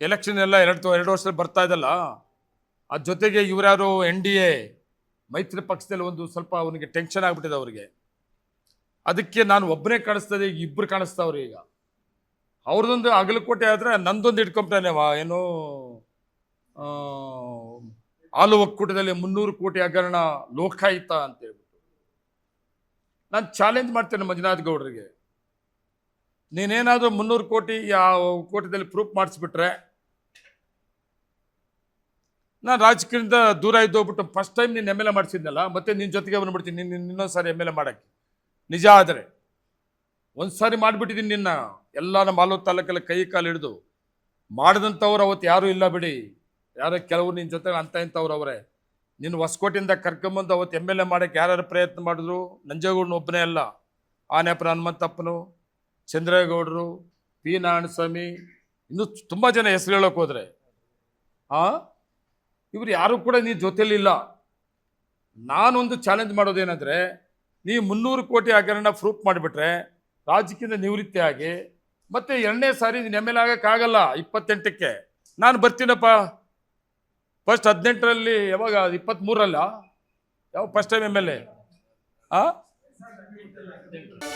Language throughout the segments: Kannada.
ಎಲೆಕ್ಷನ್ ಎಲ್ಲ ಎರಡು ವರ್ಷದಲ್ಲಿ ಬರ್ತಾ ಇದಲ್ಲ, ಅದ್ರ ಜೊತೆಗೆ ಇವರ್ಯಾರು NDA ಮೈತ್ರಿ ಪಕ್ಷದಲ್ಲಿ ಒಂದು ಸ್ವಲ್ಪ ಅವನಿಗೆ ಟೆನ್ಷನ್ ಆಗ್ಬಿಟ್ಟಿದೆ ಅವರಿಗೆ. ಅದಕ್ಕೆ ನಾನು ಒಬ್ಬನೇ ಕಾಣಿಸ್ತದೆ, ಈಗ ಇಬ್ಬರು ಕಾಣಿಸ್ತಾವ್ರಿ. ಈಗ ಅವ್ರದ್ದೊಂದು ಅಗಲಕೋಟೆ ಆದರೆ ನಂದೊಂದು ಇಟ್ಕೊಂಬಿಟ್ಟಾನೆ, ಏನು ಹಾಲು ಒಕ್ಕೂಟದಲ್ಲಿ 300 ಕೋಟಿ ಹಗರಣ ಲೋಕಾಯುಕ್ತ ಅಂತ ಹೇಳ್ಬಿಟ್ಟು. ನಾನು ಚಾಲೆಂಜ್ ಮಾಡ್ತೇನೆ ಮಂಜುನಾಥ್ ಗೌಡರಿಗೆ, ನೀನೇನಾದರೂ 300 ಕೋಟಿ ಒಕ್ಕೂಟದಲ್ಲಿ ಪ್ರೂಫ್ ಮಾಡಿಸ್ಬಿಟ್ರೆ ನಾನು ರಾಜಕೀಯದಿಂದ ದೂರ ಇದ್ದೋಗ್ಬಿಟ್ಟು ಫಸ್ಟ್ ಟೈಮ್ ನೀನು MLA ಮಾಡಿಸಿದ್ನಲ್ಲ, ಮತ್ತೆ ನಿನ್ನ ಜೊತೆಗೆ ಬಂದ್ಬಿಡ್ತೀನಿ ಇನ್ನೊಂದು ಸಾರಿ MLA ಮಾಡೋಕ್ಕೆ. ನಿಜ ಆದರೆ ಒಂದು ಸಾರಿ ಮಾಡಿಬಿಟ್ಟಿದ್ದೀನಿ ನಿನ್ನ ಎಲ್ಲ ನಮ್ಮ ಮಾಲೂರು ತಾಲೂಕಲ್ಲಿ ಕೈ ಕಾಲು ಹಿಡಿದು ಮಾಡಿದಂಥವ್ರು ಅವತ್ತು ಯಾರೂ ಇಲ್ಲ ಬಿಡಿ, ಯಾರೋ ಕೆಲವರು ನಿನ್ನ ಜೊತೆ ಅಂತ ಇಂಥವ್ರು ಅವರೇ. ನೀನು ಹೊಸಕೋಟೆಯಿಂದ ಕರ್ಕೊಂಬಂದು ಅವತ್ತು MLA ಮಾಡೋಕ್ಕೆ ಯಾರ್ಯಾರು ಪ್ರಯತ್ನ ಮಾಡಿದ್ರು, ನಂಜೇಗೌಡನ ಒಬ್ಬನೇ ಅಲ್ಲ, ಆನೆಪುರ ಹನುಮಂತಪ್ಪನು, ಚಂದ್ರೇಗೌಡರು, P. ನಾರಾಯಣಸ್ವಾಮಿ, ಇನ್ನೂ ತುಂಬ ಜನ ಹೆಸರು ಹೇಳೋಕೆ ಹೋದರೆ ಇವರು ಯಾರು ಕೂಡ ನೀ ಜೊತೆಲಿಲ್ಲ. ನಾನೊಂದು ಚಾಲೆಂಜ್ ಮಾಡೋದೇನೆಂದರೆ, ನೀವು 300 ಕೋಟಿ ಹಗರಣ ಪ್ರೂಫ್ ಮಾಡಿಬಿಟ್ರೆ ರಾಜಕೀಯದಿಂದ ನಿವೃತ್ತಿ ಆಗಿ ಮತ್ತೆ 2ನೇ ಸಾರಿ ನೀನು MLA ಆಗೋಕ್ಕಾಗಲ್ಲ. 28ಕ್ಕೆ ನಾನು ಬರ್ತೀನಪ್ಪ. ಫಸ್ಟ್ 18ರಲ್ಲಿ ಯಾವಾಗ 23ರಲ್ಲ ಯಾವ first time MLA?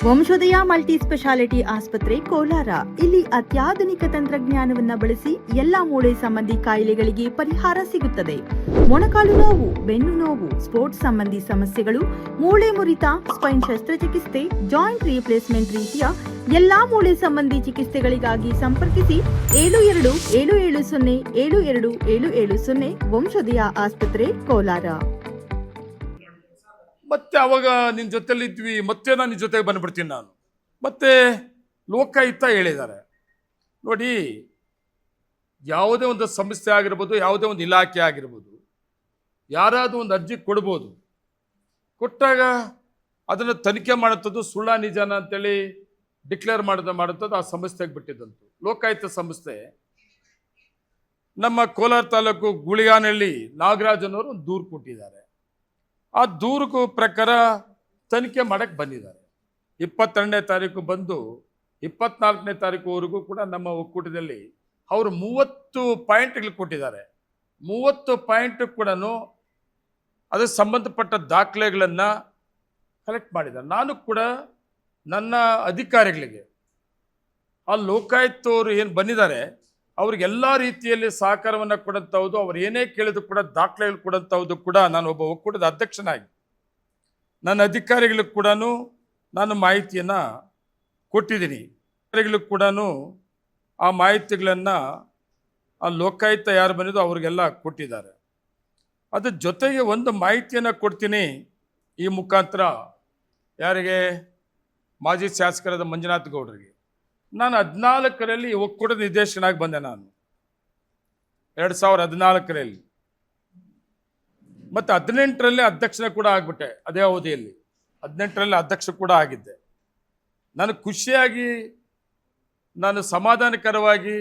Vamshodaya multi speciality ಆಸ್ಪತ್ರೆ ಕೋಲಾರ. ಇಲ್ಲಿ ಅತ್ಯಾಧುನಿಕ ತಂತ್ರಜ್ಞಾನವನ್ನ ಬಳಸಿ ಎಲ್ಲಾ ಮೂಳೆ ಸಂಬಂಧಿ ಕಾಯಿಲೆಗಳಿಗೆ ಪರಿಹಾರ ಸಿಗುತ್ತದೆ. ಮೊಣಕಾಲು ನೋವು, ಬೆನ್ನು ನೋವು, ಸ್ಪೋರ್ಟ್ಸ್ ಸಂಬಂಧಿ ಸಮಸ್ಯೆಗಳು, ಮೂಳೆ ಮುರಿತ, ಸ್ಪೈನ್ ಶಸ್ತ್ರಚಿಕಿತ್ಸೆ, ಜಾಯಿಂಟ್ ರೀಪ್ಲೇಸ್ಮೆಂಟ್ ರೀತಿಯ ಎಲ್ಲಾ ಮೂಳೆ ಸಂಬಂಧಿ ಚಿಕಿತ್ಸೆಗಳಿಗಾಗಿ ಸಂಪರ್ಕಿಸಿ 7270727770 ವಂಶೋದಯ ಆಸ್ಪತ್ರೆ ಕೋಲಾರ. ಮತ್ತೆ ಅವಾಗ ನಿನ್ನ ಜೊತೆಲಿ ಇದ್ವಿ, ಮತ್ತೆ ನಾನು ನಿನ್ನ ಜೊತೆಗೆ ಬಂದುಬಿಡ್ತೀನಿ ನಾನು. ಮತ್ತೆ ಲೋಕಾಯುಕ್ತ ಹೇಳಿದ್ದಾರೆ ನೋಡಿ, ಯಾವುದೇ ಒಂದು ಸಂಸ್ಥೆ ಆಗಿರ್ಬೋದು, ಯಾವುದೇ ಒಂದು ಇಲಾಖೆ ಆಗಿರ್ಬೋದು, ಯಾರಾದರೂ ಒಂದು ಅರ್ಜಿ ಕೊಡ್ಬೋದು. ಕೊಟ್ಟಾಗ ಅದನ್ನು ತನಿಖೆ ಮಾಡುತ್ತದ್ದು ಸುಳ್ಳ ನಿಜಾನ ಅಂತೇಳಿ ಡಿಕ್ಲೇರ್ ಮಾಡುತ್ತದ್ದು ಆ ಸಂಸ್ಥೆಗೆ ಬಿಟ್ಟಿದ್ದಂತು. ಲೋಕಾಯುಕ್ತ ಸಂಸ್ಥೆ ನಮ್ಮ ಕೋಲಾರ ತಾಲೂಕು ಗುಳಿಗಾನಹಳ್ಳಿ ನಾಗರಾಜನವರು ಒಂದು ದೂರು ಕೊಟ್ಟಿದ್ದಾರೆ. ಆ ದೂರು ಪ್ರಕಾರ ತನಿಖೆ ಮಾಡಕ್ಕೆ ಬಂದಿದ್ದಾರೆ. 22ನೇ ತಾರೀಕು ಬಂದು 24ನೇ ತಾರೀಕುವರೆಗೂ ಕೂಡ ನಮ್ಮ ಒಕ್ಕೂಟದಲ್ಲಿ ಅವರು 30 ಪಾಯಿಂಟ್ಗಳು ಕೊಟ್ಟಿದ್ದಾರೆ. 30 ಪಾಯಿಂಟ್ ಕೂಡ ಅದಕ್ಕೆ ಸಂಬಂಧಪಟ್ಟ ದಾಖಲೆಗಳನ್ನು ಕಲೆಕ್ಟ್ ಮಾಡಿದ್ದಾರೆ. ನಾನು ಕೂಡ ನನ್ನ ಅಧಿಕಾರಿಗಳಿಗೆ ಆ ಲೋಕಾಯುಕ್ತವರು ಏನು ಬಂದಿದ್ದಾರೆ ಅವ್ರಿಗೆಲ್ಲ ರೀತಿಯಲ್ಲಿ ಸಹಕಾರವನ್ನು ಕೊಡಂಥದ್ದು, ಅವ್ರು ಏನೇ ಕೇಳಿದ್ರು ಕೂಡ ದಾಖಲೆಗಳು ಕೊಡಂಥದ್ದು ಕೂಡ ನಾನು ಒಬ್ಬ ಒಕ್ಕೂಟದ ಅಧ್ಯಕ್ಷನಾಗಿ ನನ್ನ ಅಧಿಕಾರಿಗಳಿಗೆ ಕೂಡ ನಾನು ಮಾಹಿತಿಯನ್ನು ಕೊಟ್ಟಿದ್ದೀನಿ. ಅಧಿಕಾರಿಗಳಿಗೆ ಕೂಡ ಆ ಮಾಹಿತಿಗಳನ್ನು ಆ ಲೋಕಾಯುಕ್ತ ಯಾರು ಬಂದಿದ್ದು ಅವ್ರಿಗೆಲ್ಲ ಕೊಟ್ಟಿದ್ದಾರೆ. ಅದ್ರ ಜೊತೆಗೆ ಒಂದು ಮಾಹಿತಿಯನ್ನು ಕೊಡ್ತೀನಿ ಈ ಮುಖಾಂತರ, ಯಾರಿಗೆ? ಮಾಜಿ ಶಾಸಕರಾದ ಮಂಜುನಾಥ್ ಗೌಡರಿಗೆ. ನಾನು 14ರಲ್ಲಿ ಒಕ್ಕೂಟದ ನಿರ್ದೇಶಕನಾಗಿ ಬಂದೆ ನಾನು 2014ರಲ್ಲಿ. ಮತ್ತು 18ರಲ್ಲಿ ಅಧ್ಯಕ್ಷನ ಕೂಡ ಆಗಿಬಿಟ್ಟೆ. ಅದೇ ಅವಧಿಯಲ್ಲಿ 18ರಲ್ಲಿ ಅಧ್ಯಕ್ಷ ಕೂಡ ಆಗಿದ್ದೆ. ನಾನು ಖುಷಿಯಾಗಿ, ನಾನು ಸಮಾಧಾನಕರವಾಗಿ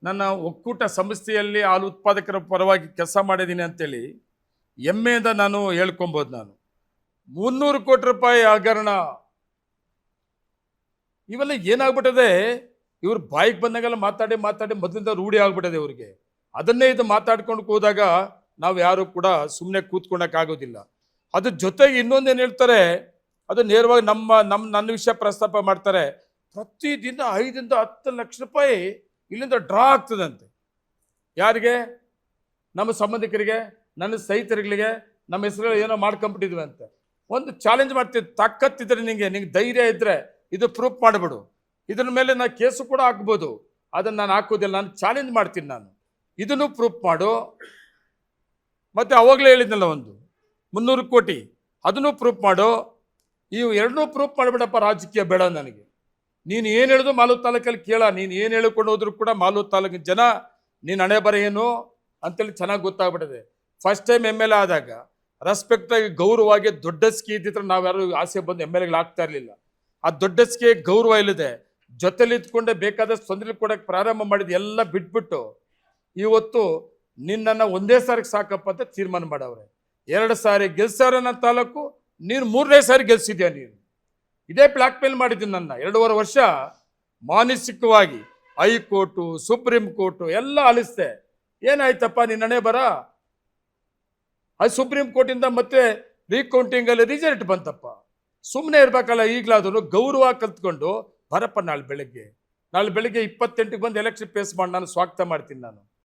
ನನ್ನ ಒಕ್ಕೂಟ ಸಂಸ್ಥೆಯಲ್ಲಿ ಹಾಲು ಉತ್ಪಾದಕರ ಪರವಾಗಿ ಕೆಲಸ ಮಾಡಿದ್ದೀನಿ ಅಂತೇಳಿ ಹೆಮ್ಮೆಯಿಂದ ನಾನು ಹೇಳ್ಕೊಬೋದು. ನಾನು 300 ಕೋಟಿ ರೂಪಾಯಿ ಹಗರಣ ಇವೆಲ್ಲ ಏನಾಗ್ಬಿಟ್ಟದೆ, ಇವ್ರು ಬಾಯಿಗೆ ಬಂದಾಗೆಲ್ಲ ಮಾತಾಡಿ ಮೊದಲಿಂದ ರೂಢಿ ಆಗ್ಬಿಟ್ಟದೆ ಇವ್ರಿಗೆ. ಅದನ್ನೇ ಇದು ಮಾತಾಡ್ಕೊಂಡು ಹೋದಾಗ ನಾವು ಯಾರು ಕೂಡ ಸುಮ್ಮನೆ ಕೂತ್ಕೊಳಕ್ಕಾಗೋದಿಲ್ಲ. ಅದ್ರ ಜೊತೆಗೆ ಇನ್ನೊಂದೇನು ಹೇಳ್ತಾರೆ, ಅದು ನೇರವಾಗಿ ನನ್ನ ವಿಷಯ ಪ್ರಸ್ತಾಪ ಮಾಡ್ತಾರೆ. ಪ್ರತಿದಿನ 5ರಿಂದ 10 ಲಕ್ಷ ರೂಪಾಯಿ ಇಲ್ಲಿಂದ ಡ್ರಾ ಆಗ್ತದಂತೆ. ಯಾರಿಗೆ? ನಮ್ಮ ಸಂಬಂಧಿಕರಿಗೆ, ನನ್ನ ಸ್ನೇಹಿತರುಗಳಿಗೆ, ನಮ್ಮ ಹೆಸರುಗಳು ಏನೋ ಮಾಡ್ಕೊಂಬಿಟ್ಟಿದ್ವಿ ಅಂತ. ಒಂದು ಚಾಲೆಂಜ್ ಮಾಡ್ತೀವಿ, ತಾಕತ್ತಿದ್ರೆ ನಿಂಗೆ ಧೈರ್ಯ ಇದ್ದರೆ ಇದು ಪ್ರೂಫ್ ಮಾಡಿಬಿಡು. ಇದ್ರ ಮೇಲೆ ನಾನು ಕೇಸು ಕೂಡ ಹಾಕ್ಬೋದು. ಅದನ್ನು ನಾನು ಹಾಕೋದಿಲ್ಲ, ನಾನು ಚಾಲೆಂಜ್ ಮಾಡ್ತೀನಿ. ನಾನು ಇದನ್ನು ಪ್ರೂಫ್ ಮಾಡು. ಮತ್ತು ಅವಾಗಲೇ ಹೇಳಿದ್ನಲ್ಲ ಒಂದು 300 ಕೋಟಿ, ಅದನ್ನು ಪ್ರೂಫ್ ಮಾಡು. ಇವು ಎರಡನ್ನೂ ಪ್ರೂಫ್ ಮಾಡಿಬಿಡಪ್ಪ, ರಾಜಕೀಯ ಬೇಡ ನನಗೆ. ನೀನು ಏನು ಹೇಳಿದ್ರು ಮಾಲೂರು ತಾಲೂಕಲ್ಲಿ ಕೇಳ, ನೀನು ಏನು ಹೇಳಿಕೊಂಡು ಹೋದ್ರು ಕೂಡ ಮಾಲೂರು ತಾಲೂಕಿನ ಜನ ನೀನು ಹಣೆ ಬರ ಏನು ಅಂತೇಳಿ ಚೆನ್ನಾಗಿ ಗೊತ್ತಾಗ್ಬಿಟ್ಟಿದೆ. ಫಸ್ಟ್ ಟೈಮ್ MLA ಆದಾಗ ರೆಸ್ಪೆಕ್ಟಾಗಿ ಗೌರವವಾಗಿ ದೊಡ್ಡ ಸ್ಕಿ ಇದ್ದಿದ್ರೆ ನಾವು ಯಾರು ಆಸೆ ಬಂದು MLAಗಳು ಆಗ್ತಾ ಇರಲಿಲ್ಲ. ಆ ದೊಡ್ಡ ಸ್ಕಿ ಗೌರವ ಇಲ್ಲಿದೆ. ಜೊತೆಲಿ ಇದ್ಕೊಂಡೆ ಬೇಕಾದಷ್ಟು ತೊಂದರೆ ಕೊಡೋಕ್ಕೆ ಪ್ರಾರಂಭ ಮಾಡಿದ್ದು ಎಲ್ಲ ಬಿಟ್ಬಿಟ್ಟು ಇವತ್ತು ನಿನ್ನನ್ನು ಒಂದೇ ಸಾರಿಗೆ ಸಾಕಪ್ಪ ಅಂತ ತೀರ್ಮಾನ ಮಾಡವ್ರೆ. 2 ಸಾರಿ ಗೆಲ್ಸವ್ರೆ ನನ್ನ ತಾಲೂಕು, ನೀನು 3ನೇ ಸಾರಿ ಗೆಲ್ಸಿದ್ಯಾ. ನೀನು ಇದೇ ಬ್ಲ್ಯಾಕ್ ಮೇಲ್ ಮಾಡಿದ್ದೀನಿ ನನ್ನ 2.5 ವರ್ಷ ಮಾನಸಿಕವಾಗಿ ಹೈಕೋರ್ಟು, ಸುಪ್ರೀಂ ಕೋರ್ಟು ಎಲ್ಲ ಆಲಿಸ್ದೆ. ಏನಾಯ್ತಪ್ಪ ನಿನ್ನ ಹಣೆ ಬರ? ಅದು ಸುಪ್ರೀಂ ಕೋರ್ಟಿಂದ ಮತ್ತೆ ರೀಕೌಂಟಿಂಗ್ ಅಲ್ಲಿ ರಿಸಲ್ಟ್ ಬಂತಪ್ಪ. ಸುಮ್ಮನೆ ಇರ್ಬೇಕಲ್ಲ. ಈಗಲಾದರೂ ಗೌರವ ಕಲ್ತ್ಕೊಂಡು ಬರಪ್ಪ ನಾಳೆ ಬೆಳಗ್ಗೆ 28ಕ್ಕೆ ಬಂದು ಎಲೆಕ್ಷನ್ ಫೇಸ್ ಮಾಡಿ ನಾನು ಸ್ವಾಗತ ಮಾಡ್ತೀನಿ ನಾನು.